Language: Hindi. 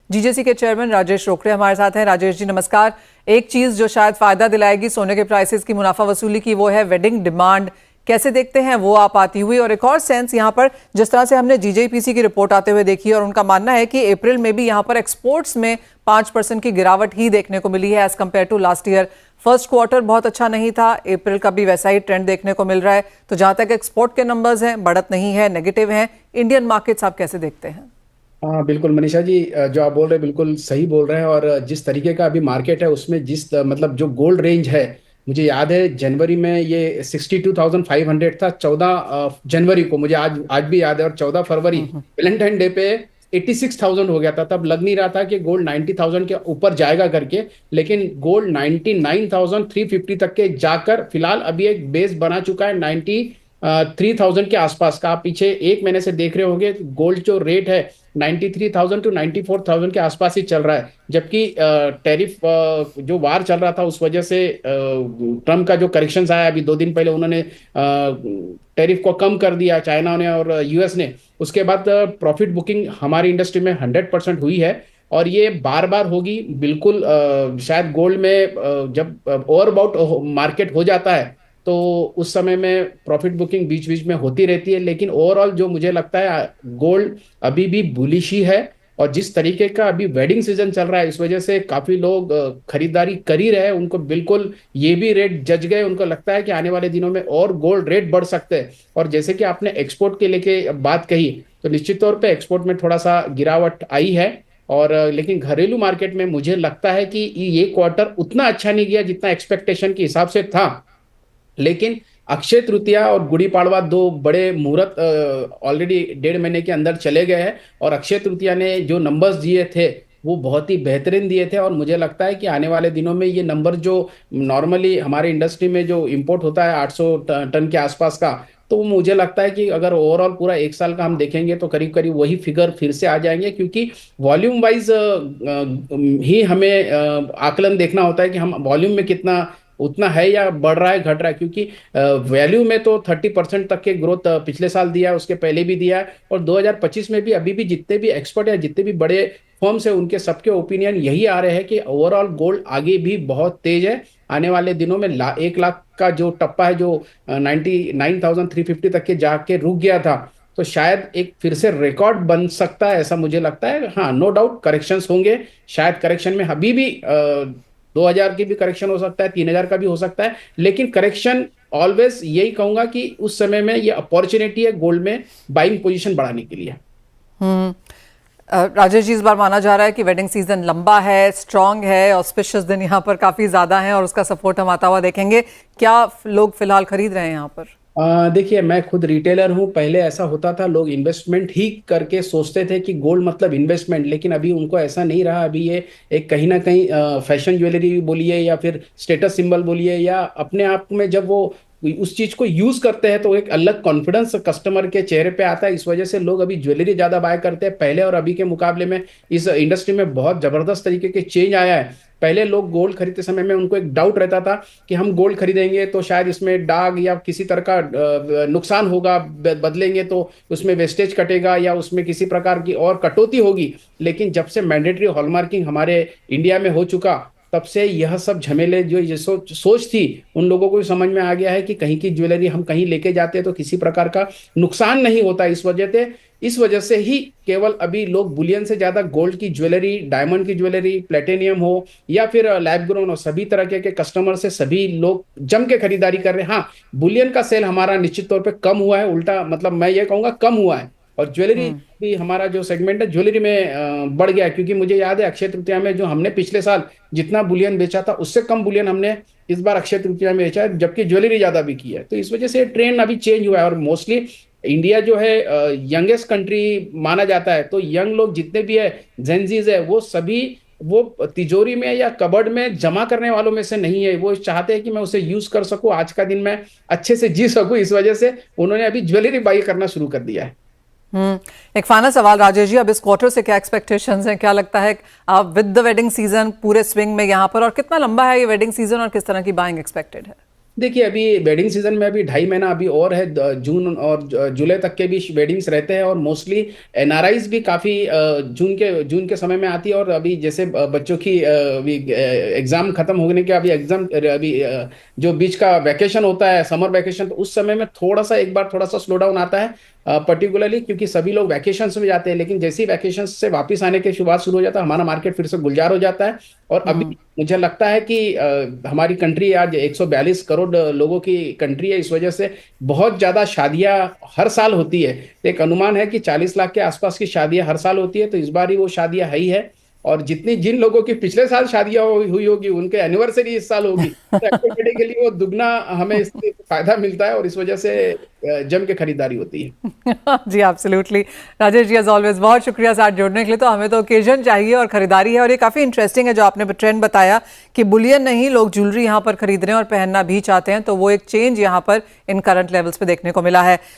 जीजेसी के चेयरमैन राजेश रोकड़े हमारे साथ हैं। राजेश जी नमस्कार। एक चीज जो शायद फायदा दिलाएगी सोने के प्राइसेस की मुनाफा वसूली की, वो है वेडिंग डिमांड। कैसे देखते हैं वो आप आती हुई? और एक और सेंस यहाँ पर, जिस तरह से हमने जीजेपीसी की रिपोर्ट आते हुए देखी और उनका मानना है कि अप्रैल में भी यहाँ पर एक्सपोर्ट्स में 5% की गिरावट ही देखने को मिली है as compare to last year. First quarter बहुत अच्छा नहीं था, अप्रैल का भी वैसा ही ट्रेंड देखने को मिल रहा है। तो जहां तक एक्सपोर्ट के नंबर्स हैं, बढ़त नहीं है, नेगेटिव हैं। इंडियन मार्केट्स आप कैसे देखते हैं? हाँ बिल्कुल मनीषा जी, जो आप बोल रहे हैं बिल्कुल सही बोल रहे हैं। और जिस तरीके का अभी मार्केट है उसमें जिस मतलब जो गोल्ड रेंज है, मुझे याद है जनवरी में ये 62,500 था 14 जनवरी को, मुझे आज आज भी याद है। और 14 फरवरी वैलेंटाइन डे पे 86,000 हो गया था। तब लग नहीं रहा था कि गोल्ड 90,000 के ऊपर जाएगा करके, लेकिन गोल्ड 99,350 तक के जाकर फिलहाल अभी एक बेस बना चुका है 93,000 के आसपास का। आप पीछे एक महीने से देख रहे होंगे गोल्ड जो रेट है 93,000 टू 94,000 के आसपास ही चल रहा है। जबकि टैरिफ जो वार चल रहा था उस वजह से ट्रम्प का जो करेक्शन आया अभी 2 दिन पहले, उन्होंने टैरिफ को कम कर दिया चाइना ने और यूएस ने। उसके बाद प्रॉफिट बुकिंग हमारी इंडस्ट्री में 100% हुई है और ये बार बार होगी बिल्कुल। शायद गोल्ड में जब ओवरबाउट मार्केट हो जाता है तो उस समय में प्रॉफिट बुकिंग बीच बीच में होती रहती है, लेकिन ओवरऑल जो मुझे लगता है गोल्ड अभी भी बुलिश ही है। और जिस तरीके का अभी वेडिंग सीजन चल रहा है इस वजह से काफी लोग खरीदारी कर ही रहे हैं। उनको बिल्कुल ये भी रेट जज गए, उनको लगता है कि आने वाले दिनों में और गोल्ड रेट बढ़ सकते हैं। और जैसे कि आपने एक्सपोर्ट के लेके बात कही, तो निश्चित तौर पे एक्सपोर्ट में थोड़ा सा गिरावट आई है। और लेकिन घरेलू मार्केट में मुझे लगता है कि ये क्वार्टर उतना अच्छा नहीं गया जितना एक्सपेक्टेशन के हिसाब से था। लेकिन अक्षय तृतीया और गुड़ी पाड़वा दो बड़े मुहूर्त ऑलरेडी 1.5 महीने के अंदर चले गए हैं। और अक्षय तृतीया ने जो नंबर्स दिए थे वो बहुत ही बेहतरीन दिए थे। और मुझे लगता है कि आने वाले दिनों में ये नंबर जो नॉर्मली हमारे इंडस्ट्री में जो इंपोर्ट होता है 800 टन के आसपास का, तो मुझे लगता है कि अगर ओवरऑल पूरा एक साल का हम देखेंगे तो करीब करीब वही फिगर फिर से आ जाएंगे। क्योंकि वॉल्यूम वाइज ही हमें आकलन देखना होता है कि हम वॉल्यूम में कितना उतना है या बढ़ रहा है घट रहा है। क्योंकि वैल्यू में तो 30% तक के ग्रोथ पिछले साल दिया है, उसके पहले भी दिया है। और 2025 में भी अभी भी जितने भी एक्सपर्ट या जितने भी बड़े फर्म्स है उनके सबके ओपिनियन यही आ रहे हैं कि ओवरऑल गोल्ड आगे भी बहुत तेज है। आने वाले दिनों में 1 लाख का जो टप्पा है, जो 99,350 तक के जाके रुक गया था, तो शायद एक फिर से रिकॉर्ड बन सकता है, ऐसा मुझे लगता है। हाँ, नो डाउट करेक्शंस होंगे। शायद करेक्शन में अभी भी 2,000 की भी करेक्शन हो सकता है, 3,000 का भी हो सकता है। लेकिन करेक्शन ऑलवेज यही कहूंगा कि उस समय में ये अपॉर्चुनिटी है गोल्ड में बाइंग पोजीशन बढ़ाने के लिए। हम्म राजेश जी, इस बार माना जा रहा है कि वेडिंग सीजन लंबा है, स्ट्रांग है, ऑस्पिशियस दिन यहाँ पर काफी ज्यादा हैं और उसका सपोर्ट हम आता हुआ देखेंगे। क्या लोग फिलहाल खरीद रहे हैं यहाँ पर? देखिए, मैं खुद रिटेलर हूँ। पहले ऐसा होता था, लोग इन्वेस्टमेंट ही करके सोचते थे कि गोल्ड मतलब इन्वेस्टमेंट, लेकिन अभी उनको ऐसा नहीं रहा। अभी ये एक कहीं ना कहीं फैशन ज्वेलरी बोलिए या फिर स्टेटस सिंबल बोलिए, या अपने आप में जब वो उस चीज को यूज करते हैं तो एक अलग कॉन्फिडेंस कस्टमर के चेहरे पे आता है। इस वजह से लोग अभी ज्वेलरी ज्यादा बाय करते हैं। पहले और अभी के मुकाबले में इस इंडस्ट्री में बहुत जबरदस्त तरीके के चेंज आया है। पहले लोग गोल्ड खरीदते समय में उनको एक डाउट रहता था कि हम गोल्ड खरीदेंगे तो शायद इसमें दाग या किसी तरह का नुकसान होगा, बदलेंगे तो उसमें वेस्टेज कटेगा या उसमें किसी प्रकार की और कटौती होगी। लेकिन जब से मैंडेटरी हॉलमार्किंग हमारे इंडिया में हो चुका, तब से यह सब झमेले जो ये सोच थी उन लोगों को भी समझ में आ गया है कि कहीं की ज्वेलरी हम कहीं लेके जाते हैं तो किसी प्रकार का नुकसान नहीं होता। इस वजह से ही केवल अभी लोग बुलियन से ज्यादा गोल्ड की ज्वेलरी, डायमंड की ज्वेलरी, प्लेटिनियम हो या फिर लैब ग्रोन हो, सभी तरह के कस्टमर से सभी लोग जम के खरीदारी कर रहे हैं। हाँ, बुलियन का सेल हमारा निश्चित तौर पे कम हुआ है, उल्टा मतलब मैं ये कहूंगा कम हुआ है। और ज्वेलरी भी हमारा जो सेगमेंट है ज्वेलरी में बढ़ गया है। क्योंकि मुझे याद है अक्षय तृतीया में जो हमने पिछले साल जितना बुलियन बेचा था उससे कम बुलियन हमने इस बार अक्षय तृतीया में बेचा है, जबकि ज्वेलरी ज्यादा बिकी है। तो इस वजह से ट्रेंड अभी चेंज हुआ है। और मोस्टली इंडिया जो है यंगेस्ट कंट्री माना जाता है, तो यंग लोग जितने भी है, जेंजीज है, वो सभी वो तिजोरी में या कबर्ड में जमा करने वालों में से नहीं है। वो चाहते हैं कि मैं उसे यूज कर सकूं, आज का दिन मैं अच्छे से जी सकूं। इस वजह से उन्होंने अभी ज्वेलरी बाई करना शुरू कर दिया है। एक फाइनल सवाल राजेश जी, अब इस क्वार्टर से क्या एक्सपेक्टेशंस हैं? क्या लगता है आप विद द वेडिंग सीजन पूरे स्विंग में यहाँ पर, और कितना लंबा है ये वेडिंग सीजन और किस तरह की बाइंग एक्सपेक्टेड है? देखिए अभी वेडिंग सीजन में अभी 2.5 महीना अभी और है, जून और जुलाई तक के भी वेडिंग्स रहते हैं, और मोस्टली एनआरआईज भी काफी जून के समय में आती है। और अभी जैसे बच्चों की अभी एग्जाम खत्म होने के अभी एग्जाम अभी जो बीच का वैकेशन होता है, समर वैकेशन, तो उस समय में थोड़ा सा एक बार थोड़ा सा स्लो डाउन आता है, पर्टिकुलरली क्योंकि सभी लोग वैकेशंस में जाते हैं। लेकिन जैसे ही वैकेशंस से वापस आने के शुरुआत शुरू हो जाता है, हमारा मार्केट फिर से गुलजार हो जाता है। और अभी मुझे लगता है कि हमारी कंट्री आज 142 करोड़ लोगों की कंट्री है, इस वजह से बहुत ज्यादा शादियां हर साल होती है। तो एक अनुमान है कि 40 लाख के आसपास की शादियां हर साल होती है, तो इस बार ही वो शादियां है ही है। और जिन लोगों की पिछले साल शादियां हुई होगी, उनके एनिवर्सरी इस साल होगी, तो एक्टिविटी के लिए वो दुगना हमें इससे फायदा मिलता है, और इस वजह से जम के खरीदारी होती है। जी absolutely. Rajesh ji as always बहुत शुक्रिया साथ जुड़ने के लिए। तो हमें तो ओकेजन चाहिए और खरीदारी है, और ये काफ़ी इंटरेस्टिंग है जो आपने ट्रेंड बताया कि बुलियन नहीं, लोग ज्वेलरी यहाँ पर खरीद रहे हैं और पहनना भी चाहते हैं, तो वो एक चेंज यहाँ पर इन करंट लेवल्स पे देखने को मिला है।